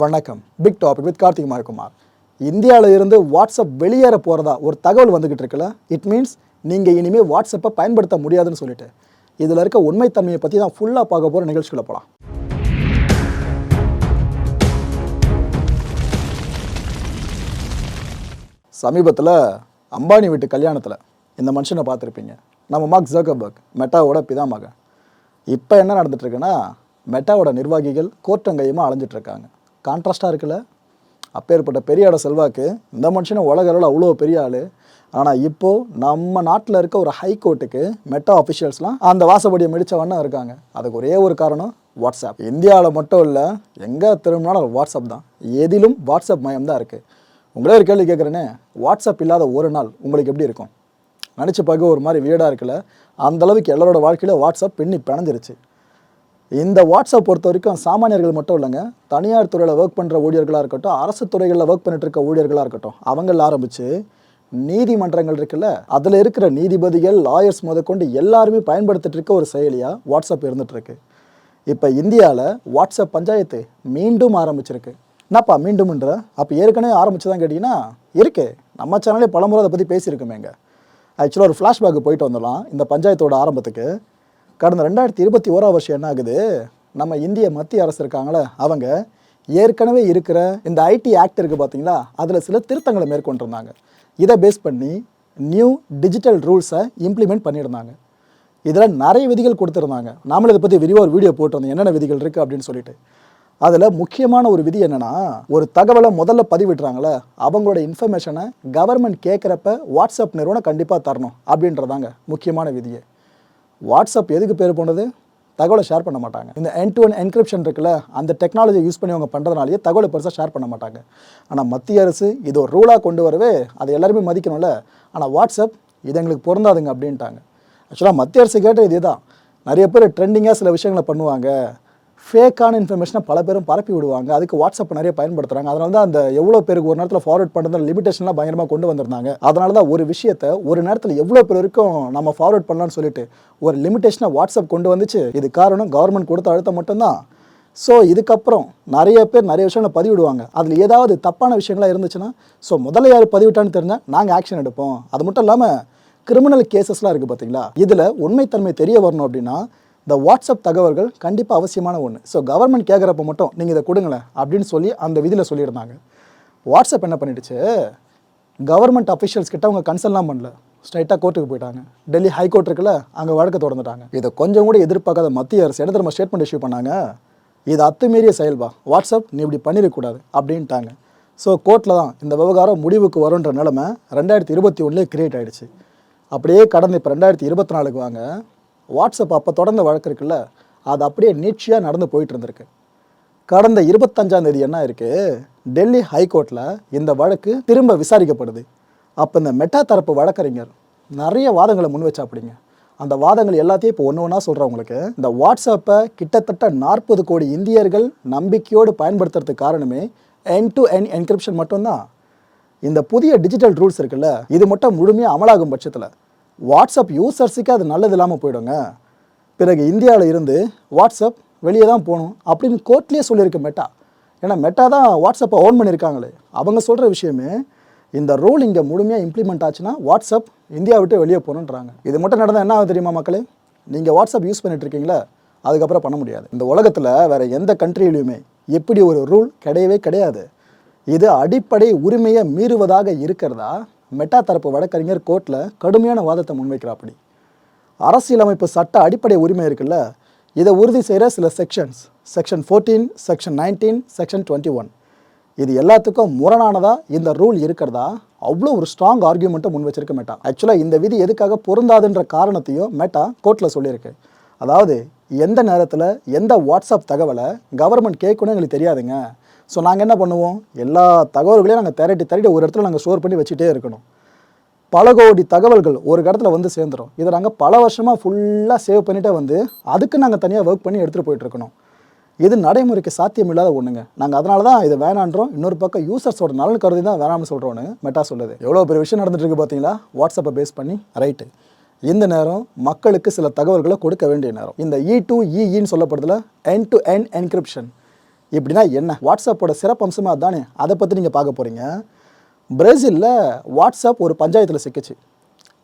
வணக்கம். Big topic with Karthik Mayakumar. இந்தியாவில் இருந்து வாட்ஸ்அப் வெளியேற போகிறதா ஒரு தகவல் வந்துக்கிட்டு இருக்குல்ல. இட் மீன்ஸ் நீங்கள் இனிமேல் வாட்ஸ்அப்பை பயன்படுத்த முடியாதுன்னு சொல்லிட்டு இதில் இருக்க உண்மைத்தன்மையை பற்றி தான் ஃபுல்லாக பார்க்க போகிற நிகழ்ச்சிக்குள்ள போகலாம். சமீபத்தில் அம்பானி வீட்டு கல்யாணத்தில் இந்த மனுஷனை பார்த்துருப்பீங்க. நம்ம மார்க் ஜக்கர்பர்க், மெட்டாவோட பிதாமகன். இப்போ என்ன நடந்துட்டுருக்குன்னா, மெட்டாவோட நிர்வாகிகள் கோர்ட்டங்கையுமா அலைஞ்சிட்ருக்காங்க. கான்ட்ராஸ்டாக இருக்குல்ல. அப்பேற்பட்ட பெரிய செல்வாக்கு இந்த மனுஷனை உலக அளவில் அவ்வளோ பெரிய ஆள். ஆனால் இப்போது நம்ம நாட்டில் இருக்க ஒரு ஹைகோர்ட்டுக்கு மெட்டா அஃபிஷியல்ஸ்லாம் அந்த வாசப்படியை மிடித்தவண்ணா இருக்காங்க. அதுக்கு ஒரே ஒரு காரணம், வாட்ஸ்அப். இந்தியாவில் மட்டும் இல்லை, எங்கே திரும்பினாலும் வாட்ஸ்அப் தான். எதிலும் வாட்ஸ்அப் மயம் தான் இருக்குது. உங்களே ஒரு கேள்வி கேட்குறேனே, வாட்ஸ்அப் இல்லாத ஒரு நாள் உங்களுக்கு எப்படி இருக்கும்? நினச்சி பார்க்க ஒரு மாதிரி வீடாக இருக்குல்ல. அந்தளவுக்கு எல்லாரோட வாழ்க்கையில் வாட்ஸ்அப் பின்னி பிணைஞ்சிருச்சு. இந்த வாட்ஸ்அப் பொறுத்த வரைக்கும் சாமானியர்கள் மட்டும் இல்லைங்க, தனியார் துறையில் ஒர்க் பண்ணுற ஊழியர்களாக இருக்கட்டும், அரசு துறைகளில் ஒர்க் பண்ணிட்டு இருக்க ஊழியர்களாக இருக்கட்டும், அவங்கள ஆரம்பித்து நீதிமன்றங்கள் இருக்குல்ல, அதில் இருக்கிற நீதிபதிகள், லாயர்ஸ் முதற்கொண்டு எல்லாருமே பயன்படுத்திட்டு இருக்க ஒரு செயலியாக வாட்ஸ்அப் இருந்துகிட்ருக்கு. இப்போ இந்தியாவில் வாட்ஸ்அப் பஞ்சாயத்து மீண்டும் ஆரம்பிச்சிருக்கு. என்னப்பா மீண்டும்ன்ற? அப்போ ஏற்கனவே ஆரம்பிச்சுதான் கேட்டிங்கன்னா இருக்குது. நம்ம சேனலே பலமுறை அதை பற்றி பேசியிருக்கோமேங்க. ஆக்சுவலாக ஒரு ஃப்ளாஷ்பேக்கு போயிட்டு வந்துடலாம் இந்த பஞ்சாயத்தோட ஆரம்பத்துக்கு. கடந்த 2021 வருஷம் என்ன ஆகுது, நம்ம இந்திய மத்திய அரசு இருக்காங்களே, அவங்க ஏற்கனவே இருக்கிற இந்த ஐடி ஆக்ட் இருக்குது பார்த்தீங்களா, அதில் சில திருத்தங்களை மேற்கொண்டிருந்தாங்க. இதை பேஸ் பண்ணி நியூ டிஜிட்டல் ரூல்ஸை இம்ப்ளிமெண்ட் பண்ணியிருந்தாங்க. இதில் நிறைய விதிகள் கொடுத்துருந்தாங்க. நாமளும் இதை பற்றி விரிவாக ஒரு வீடியோ போட்டிருந்தோம், என்னென்ன விதிகள் இருக்குது அப்படின்னு சொல்லிட்டு. அதில் முக்கியமான ஒரு விதி என்னென்னா, ஒரு தகவலை முதல்ல பதிவிடுறாங்களே, அவங்களோட இன்ஃபர்மேஷனை கவர்மெண்ட் கேட்குறப்ப வாட்ஸ்அப் நிறுவனம் கண்டிப்பாக தரணும் அப்படின்றதாங்க முக்கியமான விதியை. வாட்ஸ்அப் எதுக்கு பேர் போனது? தகவலை ஷேர் பண்ண மாட்டாங்க. இந்த end-to-end என்கிரிப்ஷன் இருக்குல்ல, அந்த டெக்னாலஜியை யூஸ் பண்ணி அவங்க பண்ணுறதுனாலேயே தகவலை பெருசாக ஷேர் பண்ண மாட்டாங்க. ஆனால் மத்திய அரசு இது ஒரு ரூலாக கொண்டு வரவே அதை எல்லாருமே மதிக்கணும்ல. ஆனால் வாட்ஸ்அப் இது எங்களுக்கு பொருந்தாதுங்க அப்படின்ட்டாங்க. ஆக்சுவலாக மத்திய அரசு கேட்ட இதே தான். நிறைய பேர் ட்ரெண்டிங்காக சில விஷயங்களை பண்ணுவாங்க, ஃபேக்கான இன்ஃபர்மேஷனை பல பேரும் பரப்பி விடுவாங்க. அதுக்கு வாட்ஸ்அப் நிறைய பயன்படுத்துகிறாங்க. அதனால தான் அந்த எவ்வளோ பேருக்கு ஒரு நேரத்தில் ஃபார்வர்ட் பண்ணுறது லிமிடேஷன்லாம் பயங்கரமாக கொண்டு வந்திருந்தாங்க. அதனால தான் ஒரு விஷயத்தை ஒரு நேரத்தில் எவ்வளோ பேர் வரைக்கும் நம்ம ஃபார்வர்ட் பண்ணலான்னு சொல்லிட்டு ஒரு லிமிடேஷனை வாட்ஸ்அப் கொண்டு வந்துச்சு. இது காரணம் கவர்மெண்ட் கொடுத்த அழுத்தம் மட்டும்தான். ஸோ இதுக்கப்புறம் நிறைய பேர் நிறைய விஷயங்களை பதிவிடுவாங்க. அதில் ஏதாவது தப்பான விஷயங்களாக இருந்துச்சுன்னா, ஸோ முதல்ல யார் பதிவிட்டான்னு தெரிஞ்சால் நாங்கள் ஆக்ஷன் எடுப்போம். அது மட்டும் இல்லாமல் கிரிமினல் கேசஸ்லாம் இருக்குது பார்த்தீங்களா, இதில் உண்மைத்தன்மை தெரிய வரணும் அப்படின்னா இந்த வாட்ஸ்அப் தகவல்கள் கண்டிப்பாக அவசியமான ஒன்று. ஸோ கவர்மெண்ட் கேட்குறப்ப மட்டும் நீங்கள் இதை கொடுங்களேன் அப்படின்னு சொல்லி அந்த விதியில் சொல்லியிருந்தாங்க. வாட்ஸ்அப் என்ன பண்ணிடுச்சு, கவர்மெண்ட் அஃபிஷியல்ஸ் கிட்ட அவங்க கன்சல்ட்லாம் பண்ணல, ஸ்ட்ரைட்டாக கோர்ட்டுக்கு போயிட்டாங்க. டெல்லி ஹைகோர்ட் இருக்குல்ல, அங்கே வழக்கு தொடர்ந்துட்டாங்க. இதை கொஞ்சம் கூட எதிர்பார்க்காத மத்திய அரசு எடுத்து நம்ம ஸ்டேட்மெண்ட் இஷ்யூ பண்ணாங்க. இது அத்துமீறிய செயல்பா, வாட்ஸ்அப் நீ இப்படி பண்ணிடக்கூடாது அப்படின்ட்டாங்க. ஸோ கோர்ட்டில் தான் இந்த விவகாரம் முடிவுக்கு வரும்ன்ற நிலைமை 2021 கிரியேட் ஆகிடுச்சு. அப்படியே கடந்த இப்போ 2024 வாங்க, வாட்ஸ்அப் அப்போ தொடர்ந்த வழக்கு இருக்குல்ல, அது அப்படியே நீட்சியாக நடந்து போயிட்டு இருந்திருக்கு. கடந்த 25ஆம் தேதி என்ன இருக்குது, டெல்லி ஹைகோர்ட்டில் இந்த வழக்கு திரும்ப விசாரிக்கப்படுது. அப்போ இந்த மெட்டா தரப்பு வழக்கறிஞர் நிறைய வாதங்களை முன் வச்சா அப்படிங்க. அந்த வாதங்கள் எல்லாத்தையும் இப்போ ஒன்று ஒன்றா சொல்கிறவங்களுக்கு, இந்த வாட்ஸ்அப்பை கிட்டத்தட்ட 40 கோடி இந்தியர்கள் நம்பிக்கையோடு பயன்படுத்துறதுக்கு காரணமே end-to-end என்கிரிப்ஷன் மட்டும்தான். இந்த புதிய டிஜிட்டல் ரூல்ஸ் இருக்குல்ல, இது மட்டும் முழுமையாக அமலாகும் பட்சத்தில் வாட்ஸ்அப் யூசர்ஸுக்கு அது நல்லது இல்லாமல் போயிடுங்க. பிறகு இந்தியாவில் இருந்து வாட்ஸ்அப் வெளியே தான் போகணும் அப்படின்னு கோர்ட்லேயே சொல்லியிருக்கு மெட்டா. ஏன்னா மெட்டா தான் வாட்ஸ்அப்பை ஓன் பண்ணியிருக்காங்களே, அவங்க சொல்கிற விஷயமே இந்த ரூல் இங்கே முழுமையாக இம்ப்ளிமெண்ட் ஆச்சுன்னா வாட்ஸ்அப் இந்தியா விட்டு வெளியே போகணுன்றாங்க. இது மட்டும் நடந்தால் என்ன ஆகுது தெரியுமா மக்களே? நீங்கள் வாட்ஸ்அப் யூஸ் பண்ணிட்டு இருக்கீங்களா, அதுக்கப்புறம் பண்ண முடியாது. இந்த உலகத்தில் வேறு எந்த கண்ட்ரியிலையுமே எப்படி ஒரு ரூல் கிடையவே கிடையாது. இது அடிப்படை உரிமையை மீறுவதாக இருக்கிறதா மெட்டா தரப்பு வழக்கறிஞர் கோர்ட்டில் கடுமையான வாதத்தை முன்வைக்கிறாப்படி. அரசியலமைப்பு சட்ட அடிப்படை உரிமை இருக்குல்ல, இதை உறுதி செய்கிற சில செக்ஷன் 14, செக்ஷன் 19, செக்ஷன் 21, இது எல்லாத்துக்கும் முரணானதாக இந்த ரூல் இருக்கிறதா அவ்வளோ ஒரு ஸ்ட்ராங் ஆர்கியூமெண்ட்டை முன் வச்சிருக்க மெட்டா. ஆக்சுவலாக இந்த விதி எதுக்காக பொருந்தாதுன்ற காரணத்தையும் மெட்டா கோர்ட்டில் சொல்லியிருக்கு. அதாவது எந்த நேரத்தில் எந்த வாட்ஸ்அப் தகவலை கவர்மெண்ட் கேட்கணும்னு எங்களுக்கு தெரியாதுங்க. ஸோ நாங்கள் என்ன பண்ணுவோம், எல்லா தகவல்களையும் நாங்கள் திரட்டி ஒரு இடத்துல நாங்கள் ஸ்டோர் பண்ணி வச்சுட்டே இருக்கணும். பல கோடி தகவல்கள் ஒரு இடத்துல வந்து சேர்ந்துடும். இதை நாங்கள் பல வருஷமாக ஃபுல்லாக சேவ் பண்ணிகிட்டே வந்து அதுக்கு நாங்கள் தனியாக ஒர்க் பண்ணி எடுத்துகிட்டு போயிட்டுருக்கணும். இது நடைமுறைக்கு சாத்தியம் இல்லாத ஒன்றுங்க. நாங்கள் அதனால தான் இதை வேணான்றோம். இன்னொரு பக்கம் யூசர்ஸோட நலன் கருதி தான் வேணாம்னு சொல்கிறோன்னு மெட்டா சொல்லுது. எவ்வளோ பெரிய விஷயம் நடந்துட்டு இருக்கு பார்த்தீங்களா, வாட்ஸ்அப்பை பேஸ் பண்ணி. ரைட்டு, இந்த நேரம் மக்களுக்கு சில தகவல்களை கொடுக்க வேண்டிய நேரம். இந்த E2EEன்னு சொல்லப்படுறதுல end-to-end என்கிரிப்ஷன் இப்படின்னா என்ன? வாட்ஸ்அப்போட சிறப்பம்சமாக அதானே. அதை பற்றி நீங்கள் பார்க்க போகிறீங்க. பிரேசிலில் வாட்ஸ்அப் ஒரு பஞ்சாயத்தில் சிக்கிச்சு.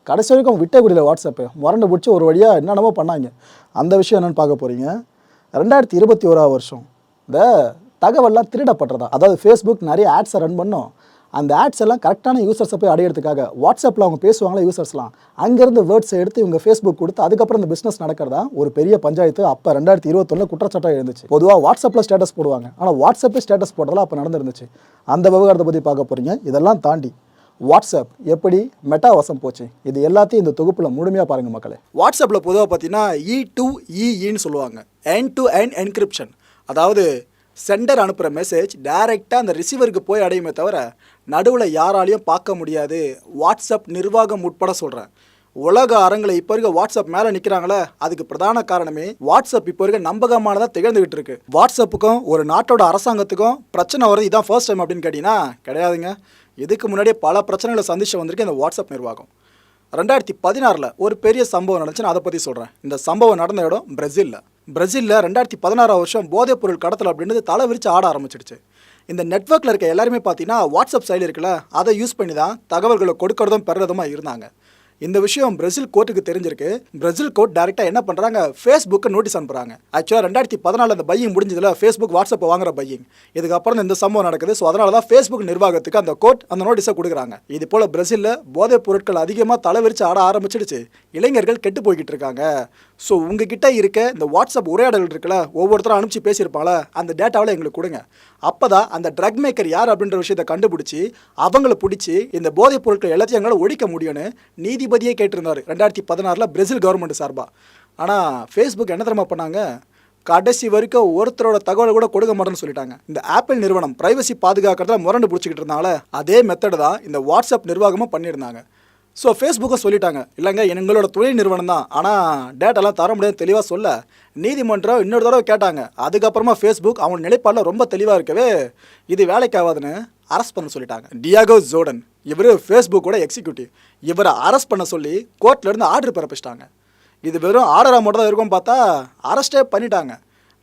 கடைசி வரைக்கும் விட்டே குடியில் வாட்ஸ்அப்பு முரண்டு பிடிச்சி ஒரு வழியாக என்னென்னமோ பண்ணாங்க. அந்த விஷயம் என்னென்னு பார்க்க போகிறீங்க. 2021 வருஷம் இந்த தகவல்லாம் திருடப்பட்டதா. அதாவது ஃபேஸ்புக் நிறைய ஆட்ஸை ரன் பண்ணோம். அந்த ஆட்ஸ் எல்லாம் கரெக்டான யூசர்ஸை போய் அடையிறதுக்காக வாட்ஸ்அப்பில் அவங்க பேசுவாங்களா யூசர்ஸ்லாம், அங்கேருந்து வேர்ட்ஸை எடுத்து இவங்க ஃபேஸ்புக் கொடுத்து அதுக்கப்புறம் இந்த பிஸ்னஸ் நடக்கிறதா ஒரு பெரிய பஞ்சாயத்து அப்போ 2021 குற்றச்சாட்டாக இருந்துச்சு. பொதுவாக வாட்ஸ்அப்பில் ஸ்டேட்டஸ் போடுவாங்க, ஆனால் வாட்ஸ்அப்பே ஸ்டேட்டஸ் போடுறதெல்லாம் அப்போ நடந்துருந்துச்சு. அந்த விவகாரத்தை பற்றி பார்க்க போகிறீங்க. இதெல்லாம் தாண்டி வாட்ஸ்அப் எப்படி மெட்டா வசம் போச்சு, இது எல்லாத்தையும் இந்த தொகுப்பில் முழுமையாக பாருங்கள் மக்களே. வாட்ஸ்அப்பில் பொதுவாக பார்த்தீங்கன்னா E2EE சொல்லுவாங்க, எண்ட் டு எண்ட் என்கிரிப்ஷன். அதாவது சென்டர் அனுப்புகிற மெசேஜ் டைரெக்டாக அந்த ரிசீவருக்கு போய் அடையுமே தவிர நடுவில் யாராலையும் பார்க்க முடியாது. வாட்ஸ்அப் நிர்வாகம் உட்பட சொல்கிறேன். உலக அரங்கில் இப்போ இருக்க வாட்ஸ்அப் மேலே நிற்கிறாங்களே, அதுக்கு பிரதான காரணமே வாட்ஸ்அப் இப்போ இருக்க நம்பகமானதாக திகழ்ந்துகிட்டு இருக்கு. வாட்ஸ்அப்புக்கும் ஒரு நாட்டோட அரசாங்கத்துக்கும் பிரச்சனை வருது இதான் ஃபர்ஸ்ட் டைம் அப்படின்னு கேட்டிங்கன்னா கிடையாதுங்க. இதுக்கு முன்னாடியே பல பிரச்சனைகளை சந்திச்சு வந்திருக்கு இந்த வாட்ஸ்அப் நிர்வாகம். 2016 ஒரு பெரிய சம்பவம் நடந்துச்சு, நான் அதை பற்றி சொல்கிறேன். இந்த சம்பவம் நடந்த இடம் பிரேசிலில் 2016 வருஷம் போதைப் பொருள் கடத்தல் அப்படின்றது தலை விரிச்சு ஆட ஆரம்பிச்சிடுச்சு. இந்த நெட்வொர்க்கில் இருக்க எல்லாருமே பார்த்தீங்கன்னா வாட்ஸ்அப் செயலி இருக்குல்ல, அதை யூஸ் பண்ணி தான் தகவல்களை கொடுக்கறதும் பெறதுமா இருந்தாங்க. இந்த விஷயம் பிரேசில் கோர்ட்டுக்கு தெரிஞ்சிருக்கு. பிரேசில் கோர்ட் டைரெக்டாக என்ன பண்ணுறாங்க, ஃபேஸ்புக்கு நோட்டீஸ் அனுப்புகிறாங்க. ஆக்சுவலாக 2014 அந்த பையிங் முடிஞ்சதில் ஃபேஸ்புக் வாட்ஸ்அப்பை வாங்குற பையிங், இதுக்கப்புறம் இந்த சம்பவம் நடக்குது. ஸோ அதனால தான் ஃபேஸ்புக் நிர்வாகத்துக்கு அந்த கோர்ட் அந்த நோட்டீஸை கொடுக்குறாங்க. இது போல் பிரேசிலில் போதைப் பொருட்கள் அதிகமாக தலைவிரிச்சு ஆட ஆரம்பிச்சிடுச்சு. இளைஞர்கள் கெட்டு போய்கிட்டு இருக்காங்க. ஸோ உங்ககிட்ட இருக்க இந்த வாட்ஸ்அப் உரையாடல் இருக்குல்ல, ஒவ்வொருத்தரும் அனுப்பிச்சு பேசியிருப்பாங்களே, அந்த டேட்டாவில் எங்களுக்கு கொடுங்க. அப்போ தான் அந்த ட்ரக் மேக்கர் யார் அப்படின்ற விஷயத்தை கண்டுபிடிச்சி அவங்கள பிடிச்சி இந்த போதைப் பொருட்கள் எல்லாத்தையும் எங்களால் ஒழிக்க முடியும்னு நீதிபதியே கேட்டிருந்தார் 2016 பிரேசில் கவர்மெண்ட் சார்பாக. ஆனால் ஃபேஸ்புக் என்ன தெரியுமா பண்ணாங்க, கடைசி வரைக்கும் ஒருத்தரோட தகவலை கூட கொடுக்க மாட்டேன்னு சொல்லிட்டாங்க. இந்த ஆப்பிள் நிறுவனம் பிரைவசி பாதுகாக்கிறதுல முரண்டு பிடிச்சிக்கிட்டு இருந்தால அதே மெத்தட் தான் இந்த வாட்ஸ்அப் நிர்வாகமும் பண்ணியிருந்தாங்க. ஸோ ஃபேஸ்புக்கும் சொல்லிட்டாங்க, இல்லைங்க எங்களோட தொழில் நிறுவனம் தான், ஆனால் டேட்டாலாம் தர முடியாது தெளிவாக சொல்ல. நீதிமன்றம் இன்னொரு தடவை கேட்டாங்க. அதுக்கப்புறமா ஃபேஸ்புக் அவங்க நிலைப்பாடில் ரொம்ப தெளிவாக இருக்கவே இது வேலைக்கு ஆகாதுன்னு அரெஸ்ட் பண்ண சொல்லிட்டாங்க. டியாகோ ஜோர்டன் இவர் ஃபேஸ்புக்கோட எக்ஸிக்யூட்டிவ், இவரை அரெஸ்ட் பண்ண சொல்லி கோர்ட்லேருந்து ஆர்டர் பிறப்பிச்சிட்டாங்க. இது வெறும் ஆர்டராக மட்டும் தான் இருக்கும் பார்த்தா அரெஸ்டே பண்ணிட்டாங்க.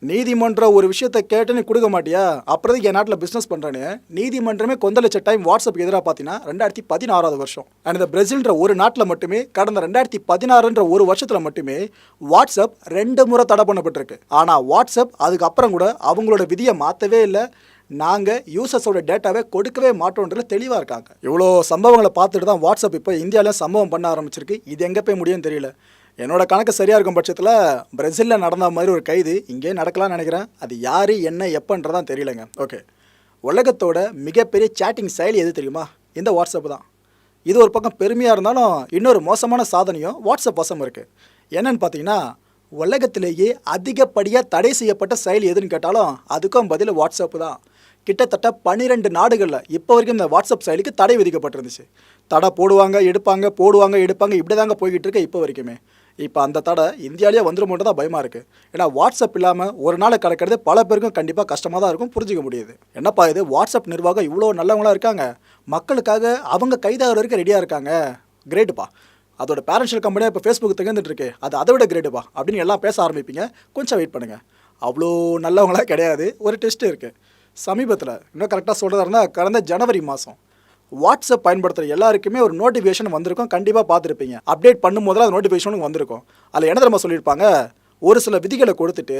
நீதிமன்றம் ஒரு விஷயத்தை கேட்டு நீ கொடுக்க மாட்டியா, அப்புறம் என் நாட்டில் பிஸ்னஸ் பண்ணுறேன்னு நீதிமன்றமே கொந்தளிச்ச டைம் வாட்ஸ்அப் எதிராக பார்த்தீங்கன்னா 2016 வருஷம். அண்ட் இந்த பிரேசில்ன்ற ஒரு நாட்டில் மட்டுமே கடந்த 2016 ஒரு வருஷத்தில் மட்டுமே வாட்ஸ்அப் 2 முறை தடை பண்ணப்பட்டிருக்கு. ஆனால் வாட்ஸ்அப் அதுக்கப்புறம் கூட அவங்களோட விதியை மாற்றவே இல்லை. நாங்கள் யூசர்ஸோட டேட்டாவை கொடுக்கவே மாட்டோன்றதுல தெளிவாக இருக்காங்க. இவ்வளோ சம்பவங்களை பார்த்துட்டு தான் வாட்ஸ்அப் இப்போ இந்தியாவில் சம்பவம் பண்ண ஆரம்பிச்சிருக்கு. இது எங்கே போய் முடியும்னு தெரியல. என்னோட கணக்கு சரியாக இருக்கும் பட்சத்தில் பிரேசிலில் நடந்த மாதிரி ஒரு கைது இங்கே நடக்கலாம்னு நினைக்கிறேன். அது யார் என்ன எப்போன்றதான் தெரியலைங்க. ஓகே, உலகத்தோட மிகப்பெரிய சேட்டிங் செயலி எது தெரியுமா? இந்த வாட்ஸ்அப் தான். இது ஒரு பக்கம் பெருமையாக இருந்தாலும் இன்னொரு மோசமான சாதனையும் வாட்ஸ்அப் வசம் இருக்குது. என்னன்னு பார்த்தீங்கன்னா, உலகத்திலேயே அதிகப்படியாக தடை செய்யப்பட்ட செயலி எதுன்னு கேட்டாலும் அதுக்கும் பதில் வாட்ஸ்அப்பு தான். கிட்டத்தட்ட 12 நாடுகளில் இப்போ வரைக்கும் இந்த வாட்ஸ்அப் செயலிக்கு தடை விதிக்கப்பட்டிருந்துச்சு. தடை போடுவாங்க எடுப்பாங்க, போடுவாங்க எடுப்பாங்க, இப்படி தாங்க போய்கிட்டு இருக்கு இப்போ வரைக்குமே. இப்போ அந்த தடை இந்தியாவிலேயே வந்துருமோன்னு தான் பயமாக இருக்குது. ஏன்னா வாட்ஸ்அப் இல்லாமல் ஒரு நாளை கிடக்கிறது பல பேருக்கும் கண்டிப்பாக கஷ்டமாக தான் இருக்கும், புரிஞ்சிக்க முடியுது. என்னப்பா இது, வாட்ஸ்அப் நிர்வாகம் இவ்வளோ நல்லவங்களாக இருக்காங்க, மக்களுக்காக அவங்க கைதாகிற வரைக்கும் ரெடியாக இருக்காங்க, கிரேட்டுப்பா. அதோட பேரன்ஷியல் கம்பெனியாக இப்போ ஃபேஸ்புக் திகழ்ந்துட்டு இருக்கு, அது அதை விட கிரேட்டுப்பா அப்படின்னு எல்லாம் பேச ஆரம்பிப்பீங்க. கொஞ்சம் வெயிட் பண்ணுங்கள், அவ்வளோ நல்லவங்களாக கிடையாது. ஒரு டெஸ்ட் இருக்குது. சமீபத்தில் இன்னும் கரெக்டாக சொல்கிறதா இருந்தால் கடந்த ஜனவரி மாதம் வாட்ஸ்அப் பயன்படுத்துகிற எல்லாருக்குமே ஒரு நோட்டிஃபிகேஷன் வந்திருக்கும். கண்டிப்பாக பார்த்துருப்பீங்க. அப்டேட் பண்ணும் போதில் அது நோட்டிஃபிகேஷனுக்கு வந்திருக்கும். அதில் என்ன தெரியுமா சொல்லியிருப்பாங்க, ஒரு சில விதிகளை கொடுத்துட்டு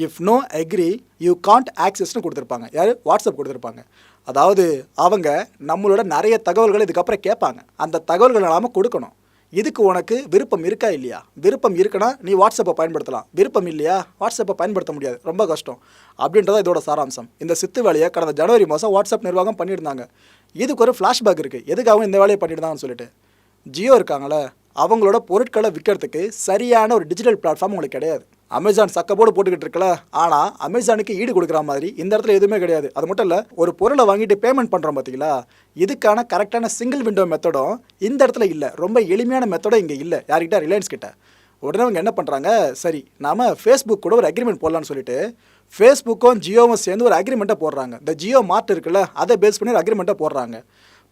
if no agree you can't ஆக்சஸ்ன்னு கொடுத்துருப்பாங்க. யார்? வாட்ஸ்அப் கொடுத்துருப்பாங்க. அதாவது அவங்க நம்மளோட நிறைய தகவல்களை இதுக்கப்புறம் கேட்பாங்க. அந்த தகவல்களை நாம் கொடுக்கணும். இதுக்கு உனக்கு விருப்பம் இருக்கா இல்லையா? விருப்பம் இருக்குன்னா நீ வாட்ஸ்அப்பை பயன்படுத்தலாம், விருப்பம் இல்லையா வாட்ஸ்அப்பை பயன்படுத்த முடியாது, ரொம்ப கஷ்டம் அப்படின்றத இதோட சாராம்சம். இந்த சித்து வேலையை கடந்த ஜனவரி மாதம் வாட்ஸ்அப் நிர்வாகம் பண்ணியிருந்தாங்க. இதுக்கு ஒரு ஃப்ளாஷ்பேக் இருக்குது, எதுக்காகவும் இந்த வேலையை பண்ணியிருந்தாங்கன்னு சொல்லிட்டு. ஜியோ இருக்காங்களே, அவங்களோட பொருட்களை விற்கிறதுக்கு சரியான ஒரு டிஜிட்டல் பிளாட்ஃபார்ம் உங்களுக்கு கிடையாது. அமேசான் சக்கப்போடு போட்டுக்கிட்டு இருக்கல, ஆனால் அமேசானுக்கு ஈடு கொடுக்குற மாதிரி இந்த இடத்துல எதுவுமே கிடையாது. அது மட்டும் இல்லை, ஒரு பொருளை வாங்கிட்டு பேமெண்ட் பண்ணுறோம் பார்த்தீங்களா, இதுக்கான கரெக்டான சிங்கிள் விண்டோ மெத்தடும் இந்த இடத்துல இல்லை. ரொம்ப எளிமையான மெத்தடும் இங்கே இல்லை. யார்கிட்ட? ரிலையன்ஸ் கிட்ட. உடனே அவங்க என்ன பண்ணுறாங்க, சரி நாம் ஃபேஸ்புக் கூட ஒரு அக்ரிமெண்ட் போடலான்னு சொல்லிட்டு ஃபேஸ்புக்கும் ஜியோவும் சேர்ந்து ஒரு அக்ரிமெண்ட்டை போடுறாங்க. இந்த ஜியோ மார்ட் இருக்குல்ல, அதை பேஸ் பண்ணி ஒரு அக்ரிமெண்ட்டை போடுறாங்க.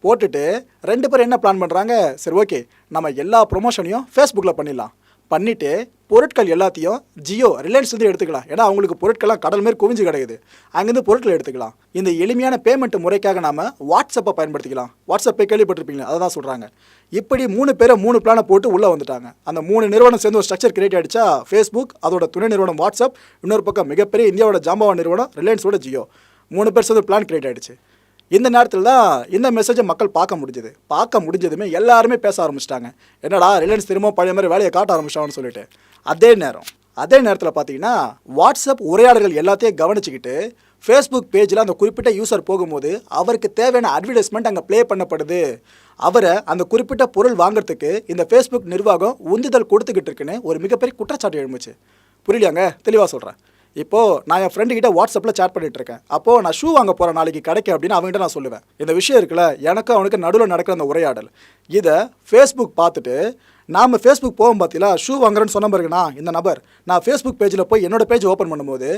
போட்டுட்டு 2 பேர் என்ன பிளான் பண்ணுறாங்க, சரி ஓகே நம்ம எல்லா ப்ரொமோஷனையும் ஃபேஸ்புக்கில் பண்ணிடலாம், பண்ணிவிட்டு பொருட்கள் எல்லாத்தையும் ஜியோ ரிலையன்ஸ்லேருந்து எடுத்துக்கலாம். ஏன்னா அவங்களுக்கு பொருட்கள்லாம் கடல் மாரி குவிஞ்சு கிடைக்குது. அங்கேருந்து பொருட்களை எடுத்துக்கலாம். இந்த எளிமையான பேமெண்ட் முறைக்காக நாம் வாட்ஸ்அப்பை பயன்படுத்திக்கலாம். வாட்ஸ்அப்பை கேள்விப்பட்டிருப்பீங்களா? அதை தான் சொல்கிறாங்க. இப்படி 3 பேரை 3 பிளானை போட்டு உள்ளே வந்துட்டாங்க. அந்த 3 நிறுவனம் சேர்ந்து ஒரு ஸ்ட்ரக்சர் கிரியேட் ஆகிடுச்சா, ஃபேஸ்புக், அதோட துணை நிறுவனம் வாட்ஸ்அப், இன்னொரு பக்கம் மிகப்பெரிய இந்தியாவோட ஜாம்பவான் நிறுவனம் ரிலையன்ஸோட ஜியோ, 3 பேர் சேர்ந்து பிளான் கிரியேட் ஆகிடுச்சு. இந்த நேரத்தில் தான் இந்த மெசேஜை மக்கள் பார்க்க முடிஞ்சதுமே எல்லாருமே பேச ஆரம்பிச்சிட்டாங்க. என்னடா ரிலையன்ஸ் திரும்ப பழைய மாதிரி வேலையை காட்ட ஆரம்பிச்சிட்டான்னு சொல்லிட்டு. அதே நேரத்தில் பார்த்தீங்கன்னா வாட்ஸ்அப் உரையாடல்கள் எல்லாத்தையும் கவனிச்சுக்கிட்டு ஃபேஸ்புக் பேஜில் அந்த குறிப்பிட்ட யூசர் போகும்போது அவருக்கு தேவையான அட்வர்டைஸ்மெண்ட் அங்கே ப்ளே பண்ணப்படுது. அவரை அந்த குறிப்பிட்ட பொருள் வாங்குறதுக்கு இந்த ஃபேஸ்புக் நிர்வாகம் உந்துதல் கொடுத்துக்கிட்டு இருக்குன்னு ஒரு மிகப்பெரிய குற்றச்சாட்டு எழுந்துச்சு. புரியலையாங்க? தெளிவாக சொல்கிறேன். இப்போது நான் என் ஃப்ரெண்டுக்கிட்ட வாட்ஸ்அப்பில் சேட் பண்ணிட்டு இருக்கேன். அப்போது நான் ஷூ வாங்க போகிறேன் நாளைக்கு கிடைக்கு அப்படின்னு அவங்ககிட்ட நான் சொல்லுவேன். இந்த விஷயம் இருக்குல்ல, எனக்கு அவனுக்கு நடுவில் நடக்கிற அந்த உரையாடல், இதை ஃபேஸ்புக் பார்த்துட்டு நாம் ஃபேஸ்புக் போகும் பார்த்தீங்களா, ஷூ வாங்குறேன்னு சொன்ன பிறகுனா இந்த நபர் நான் ஃபேஸ்புக் பேஜில் போய் என்னோடய பேஜ் ஓப்பன் பண்ணும்போது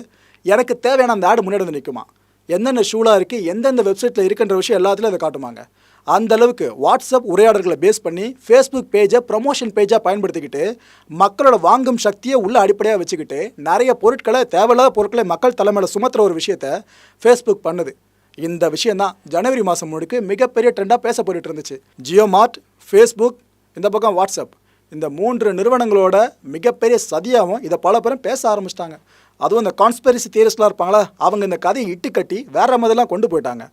எனக்கு தேவையான அந்த ஆடு முன்னாடி வந்து நிற்குமா, எந்தெந்த ஷூலாக இருக்குது, எந்தெந்த வெப்சைட்டில் இருக்குன்ற விஷயம் எல்லாத்துலையும் அதை காட்டுமாங்க. அந்த அளவுக்கு வாட்ஸ்அப் உரையாடல்களை பேஸ் பண்ணி ஃபேஸ்புக் பேஜை ப்ரமோஷன் பேஜாக பயன்படுத்திக்கிட்டு மக்களோட வாங்கும் சக்தியை உள்ள அடிப்படையாக வச்சுக்கிட்டு நிறைய பொருட்களை, தேவையில்லாத பொருட்களை மக்கள் தலைமையில் சுமத்துற ஒரு விஷயத்தை ஃபேஸ்புக் பண்ணுது. இந்த விஷயந்தான் ஜனவரி மாதம் முழுக்க மிகப்பெரிய ட்ரெண்டாக பேசப்பட்டு இருந்துச்சு. ஜியோ மார்ட், ஃபேஸ்புக், இந்த பக்கம் வாட்ஸ்அப், இந்த 3 நிறுவனங்களோட மிகப்பெரிய சதியாகவும் இதை பல பேரும் பேச ஆரம்பிச்சிட்டாங்க. அதுவும் இந்த கான்ஸ்பிரசி தியரிஸ்ட்லாம் இருப்பாங்களா, அவங்க இந்த கதையை இட்டு கட்டி வேற மாதிரிலாம் கொண்டு போயிட்டாங்க.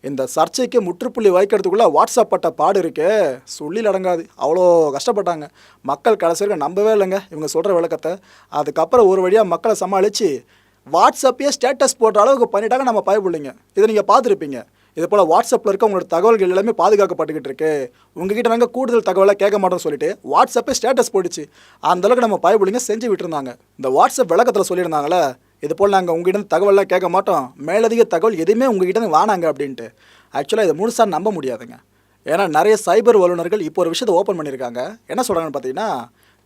இந்த சர்ச்சைக்கு முற்றுப்புள்ளி வைக்கிறதுக்குள்ளே வாட்ஸ்அப் பட்ட பாடு இருக்கே சொல்லில் அடங்காது. அவ்வளோ கஷ்டப்பட்டாங்க மக்கள். கடைசியில் நம்பவே இல்லைங்க இவங்க சொல்கிற விளக்கத்தை. அதுக்கப்புறம் ஒரு வழியாக மக்களை சமாளித்து வாட்ஸ்அப்பையே ஸ்டேட்டஸ் போடுற அளவுக்கு பண்ணிட்டாங்க நம்ம பயப்பிள்ளைங்க. இதை நீங்கள் பார்த்துருப்பீங்க. இது போல் வாட்ஸ்அப்பில் இருக்க உங்களோட தகவல்கள் எல்லாமே பாதுகாக்கப்பட்டுக்கிட்டு இருக்கு. உங்ககிட்ட நாங்கள் கூடுதல் தகவலை கேட்க மாட்டோம்னு சொல்லிட்டு வாட்ஸ்அப்பே ஸ்டேட்டஸ் போட்டுச்சு. அந்தளவுக்கு நம்ம பயப்பிள்ளைங்க செஞ்சு விட்டுருந்தாங்க. இந்த வாட்ஸ்அப் விளக்கத்தில் சொல்லியிருந்தாங்களே, இது போல் நாங்கள் உங்ககிட்ட தகவலாம் கேட்க மாட்டோம், மேலதிக தகவல் எதுவுமே உங்ககிட்ட வானாங்க அப்படின்ட்டு. ஆக்சுவலாக இதை முழுசாக நம்ப முடியாதுங்க. ஏன்னா நிறைய சைபர் வல்லுநர்கள் இப்போ ஒரு விஷயத்தை ஓப்பன் பண்ணியிருக்காங்க. என்ன சொல்கிறாங்கன்னு பார்த்தீங்கன்னா,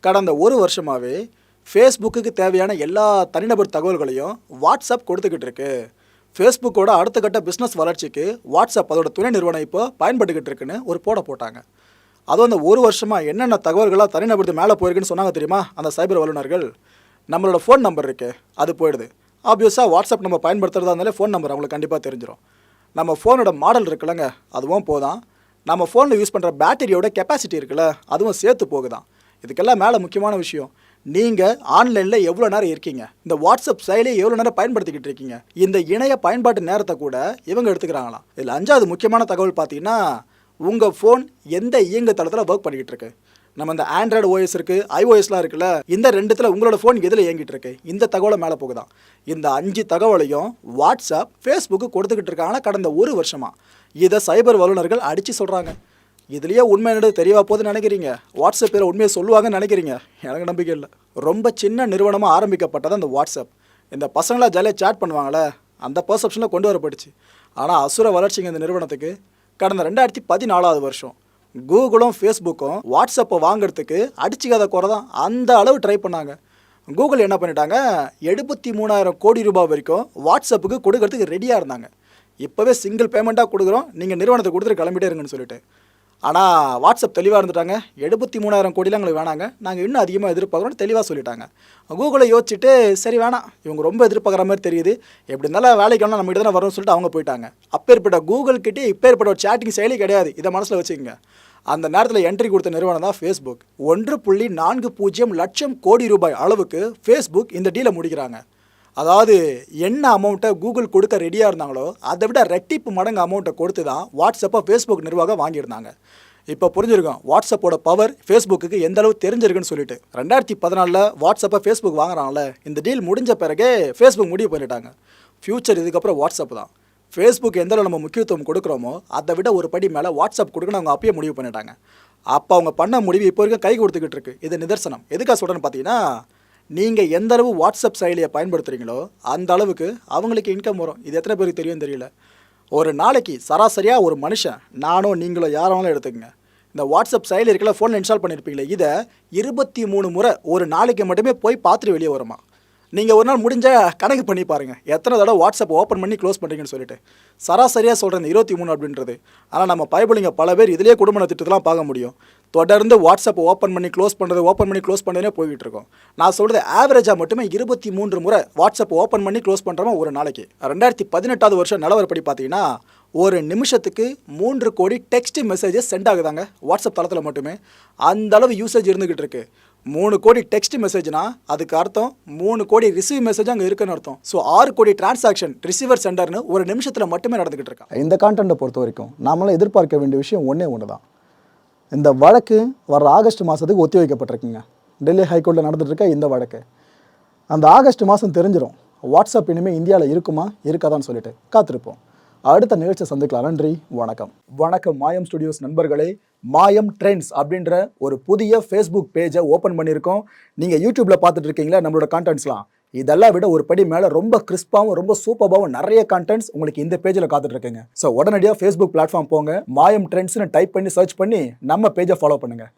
கடந்த 1 வருஷமாகவே ஃபேஸ்புக்கு தேவையான எல்லா தனிநபர் தகவல்களையும் வாட்ஸ்அப் கொடுத்துக்கிட்டு இருக்கு. ஃபேஸ்புக்கோட அடுத்த கட்ட பிஸ்னஸ் வளர்ச்சிக்கு வாட்ஸ்அப் அதோட துணை நிறுவனம் இப்போ பயன்பட்டுக்கிட்டு இருக்குன்னு ஒரு போட்டாங்க. அதுவும் அந்த 1 வருஷமாக என்னென்ன தகவல்களாக தனிநபருக்கு மேலே போயிருக்குன்னு சொன்னாங்க தெரியுமா அந்த சைபர் வல்லுநர்கள். நம்மளோட ஃபோன் நம்பர் இருக்குது, அது போயிடுது. ஆப்வியஸாக வாட்ஸ்அப் நம்ம பயன்படுத்துறதா இருந்தாலே ஃபோன் நம்பர் அவங்களுக்கு கண்டிப்பாக தெரிஞ்சிடும். நம்ம ஃபோனோட மாடல் இருக்குல்லங்க, அதுவும் போதான். நம்ம ஃபோனில் யூஸ் பண்ணுற பேட்டரியோட கெப்பாசிட்டி இருக்குல்ல, அதுவும் சேர்த்து போகுதான். இதுக்கெல்லாம் மேலே முக்கியமான விஷயம், நீங்கள் ஆன்லைனில் எவ்வளோ நேரம் இருக்கீங்க, இந்த வாட்ஸ்அப் செயலியை எவ்வளோ நேரம் பயன்படுத்திக்கிட்டு இருக்கீங்க, இந்த இணைய பயன்பாட்டு நேரத்தை கூட இவங்க எடுத்துக்கிறாங்களாம். இதில் 5வது முக்கியமான தகவல் பார்த்தீங்கன்னா, உங்கள் ஃபோன் எந்த இயங்கு தளத்தில் ஒர்க் பண்ணிக்கிட்டு இருக்கு. நம்ம இந்த ஆண்ட்ராய்டு ஓஎஸ் இருக்குது, iOSலாம் இருக்குல்ல, இந்த 2த்தில் உங்களோட ஃபோன் எதில் இயங்கிட்டு இருக்கு, இந்த தகவலை மேலே போகுதான். இந்த 5 தகவலையும் வாட்ஸ்அப் ஃபேஸ்புக்கு கொடுத்துக்கிட்டு இருக்காங்கன்னா கடந்த 1 வருஷமாக. இதை சைபர் வல்லுநர்கள் அடித்து சொல்கிறாங்க. இதுலேயே உண்மை என்னது தெரியவா போதுன்னு நினைக்கிறீங்க? வாட்ஸ்அப் பேர் உண்மையை சொல்லுவாங்கன்னு நினைக்கிறீங்க? எனக்கு நம்பிக்கை இல்லை. ரொம்ப சின்ன நிறுவனமாக ஆரம்பிக்கப்பட்டது அந்த வாட்ஸ்அப். இந்த பசங்களாக ஜாலியாக சேட் பண்ணுவாங்களே, அந்த பர்செப்ஷனில் கொண்டு வரப்பட்டுச்சு. ஆனால் அசுர வளர்ச்சிங்க இந்த நிறுவனத்துக்கு. கடந்த 2014 வருஷம் கூகுளும் ஃபேஸ்புக்கும் வாட்ஸ்அப்பை வாங்கிறதுக்கு அடிச்சுக்காத குறை தான். அந்த அளவு ட்ரை பண்ணாங்க. கூகுள் என்ன பண்ணிட்டாங்க, 73,000 கோடி ரூபாய் வரைக்கும் வாட்ஸ்அப்புக்கு கொடுக்கறதுக்கு ரெடியாக இருந்தாங்க. இப்போவே சிங்கிள் பேமெண்ட்டாக கொடுக்குறோம், நீங்கள் நிறுவனத்தை கொடுத்துட்டு கிளம்பிட்டே இருங்கன்னு சொல்லிட்டு. ஆனால் வாட்ஸ்அப் தெளிவாக இருந்துட்டாங்க, 73,000 கோடிலாம் எங்களுக்கு வேணாங்க, நாங்கள் இன்னும் அதிகமாக எதிர்பார்க்குறோன்னு தெளிவாக சொல்லிட்டாங்க. கூகுளை யோசிச்சுட்டு சரி வேணாம், இவங்க ரொம்ப எதிர்பார்க்குற மாதிரி தெரியுது, எப்படி இருந்தாலும் வேலைக்கு வேணால் நம்ம கிட்ட தான் வரும்னு சொல்லிட்டு அவங்க போயிட்டாங்க. அப்பேற்பட்ட கூகுள் கிட்டே இப்பேற்பட்ட ஒரு சேட்டிங் செயலி கிடையாது, இதை மனசில் வச்சுக்கோங்க. அந்த நேரத்தில் என்ட்ரி கொடுத்த நிறுவனம் தான் ஃபேஸ்புக். 1.40 லட்சம் கோடி ரூபாய் அளவுக்கு ஃபேஸ்புக் இந்த டீலை முடிக்கிறாங்க. அதாவது என்ன அமௌண்ட்டை கூகுள் கொடுக்க ரெடியாக இருந்தாங்களோ அதை விட ரெட்டிப்பு மடங்கு அமௌண்ட்டை கொடுத்து தான் வாட்ஸ்அப்பை ஃபேஸ்புக் நிர்வாகம் வாங்கியிருந்தாங்க. இப்போ புரிஞ்சிருக்கும் வாட்ஸ்அப்போட பவர் ஃபேஸ்புக்கு எந்த அளவு தெரிஞ்சிருக்குன்னு சொல்லிட்டு. 2014 வாட்ஸ்அப்பை ஃபேஸ்புக் வாங்குறாங்கள, இந்த டீல் முடிஞ்ச பிறகே ஃபேஸ்புக் முடிவு பண்ணிட்டாங்க, ஃப்யூச்சர் இதுக்கப்புறம் வாட்ஸ்அப் தான். ஃபேஸ்புக் எந்த அளவு நம்ம முக்கியத்துவம் கொடுக்குறோமோ அதை விட ஒரு படி மேலே வாட்ஸ்அப் கொடுக்கணும் அவங்க அப்பயே முடிவு பண்ணிட்டாங்க. அப்போ அவங்க பண்ண முடிவு இப்போ வரைக்கும் கை கொடுத்துக்கிட்டு இருக்கு. இது நிதர்சனம். எதுக்காக சொல்கிறேன்னு பார்த்தீங்கன்னா, நீங்கள் எந்த அளவு வாட்ஸ்அப் செயலியை பயன்படுத்துகிறீங்களோ அந்த அளவுக்கு அவங்களுக்கு இன்கம் வரும். இது எத்தனை பேருக்கு தெரியும் தெரியல. ஒரு நாளைக்கு சராசரியாக ஒரு மனுஷன், நானோ நீங்களோ யாராலும் எடுத்துக்கங்க, இந்த வாட்ஸ்அப் செயலி இருக்கல ஃபோனில் இன்ஸ்டால் பண்ணியிருப்பீங்களே, இதை 23 முறை ஒரு நாளைக்கு மட்டுமே போய் பார்த்துட்டு வெளியே வருமா. நீங்கள் ஒரு நாள் முடிஞ்ச கணக்கு பண்ணி பாருங்கள், எத்தனை தடவை வாட்ஸ்அப் ஓப்பன் பண்ணி க்ளோஸ் பண்ணுறீங்கன்னு சொல்லிட்டு. சராசரியாக சொல்கிறேன் 23 அப்படின்றது. ஆனால் நம்ம பயபுலிங்க பல பேர் இதிலேயே குடும்ப திட்டத்தெல்லாம் பார்க்க முடியும். தொடர்ந்து வாட்ஸ்அப் ஓப்பன் பண்ணி க்ளோஸ் பண்ணுறதுனே போய்கிட்டு இருக்கோம். நான் சொல்கிறது ஆவரேஜாக மட்டுமே 23 முறை வாட்ஸ்அப் ஓப்பன் பண்ணி க்ளோஸ் பண்ணுறவன் ஒரு நாளைக்கு. 2018 வருஷம் நிலவரப்படி பார்த்தீங்கன்னா ஒரு நிமிஷத்துக்கு 3 கோடி டெக்ஸ்ட் மெசேஜஸ் சென்ட் ஆகுதாங்க வாட்ஸ்அப் தளத்தில் மட்டுமே. அந்த அளவு யூசேஜ் இருந்துகிட்டு இருக்கு. 3 கோடி டெக்ஸ்ட் மெசேஜ்னா அதுக்கு அர்த்தம் 3 கோடி ரிசீவ் மெசேஜ் அங்கே இருக்குன்னு அர்த்தம். ஸோ 6 கோடி டிரான்சாக்ஷன் ரிசீவர் சென்டர்னு ஒரு நிமிஷத்தில் மட்டுமே நடந்துகிட்டு இருக்கா. இந்த கான்டென்ட்டை பொறுத்த வரைக்கும் நாமளாம் எதிர்பார்க்க வேண்டிய விஷயம் ஒன்று தான். இந்த வழக்கு வர ஆகஸ்ட் மாதத்துக்கு ஒத்தி வைக்கப்பட்டிருக்குங்க. டெல்லி ஹைகோர்ட்டில் நடந்துட்டு இருக்க இந்த வழக்கு அந்த ஆகஸ்ட் மாதம் தெரிஞ்சிடும் வாட்ஸ்அப் இனிமேல் இந்தியாவில் இருக்குமா இருக்காதான்னு சொல்லிட்டு காத்திருப்போம். அடுத்த நிகழ்ச்சியை சந்திக்கலாம். நன்றி, வணக்கம். வணக்கம் மாயம் ஸ்டுடியோஸ் நண்பர்களே. மாயம் ட்ரெண்ட்ஸ் அப்படின்ற ஒரு புதிய ஃபேஸ்புக் பேஜை ஓப்பன் பண்ணியிருக்கோம். நீங்கள் யூடியூப்பில் பார்த்துட்டு இருக்கீங்களா நம்மளோட கான்டென்ட்ஸ்லாம். இதெல்லாம் விட ஒரு படி மேலே ரொம்ப கிறிஸ்பாகவும் ரொம்ப சூப்பராகவும் நிறைய கான்டென்ட்ஸ் உங்களுக்கு இந்த பேஜில் காத்துட்டு இருக்குங்க. ஸோ உடனடியாக ஃபேஸ்புக் பிளாட்ஃபார்ம் போங்க, மாயம் ட்ரெண்ட்ஸ்னு டைப் பண்ணி சர்ச் பண்ணி நம்ம பேஜை ஃபாலோ பண்ணுங்கள்.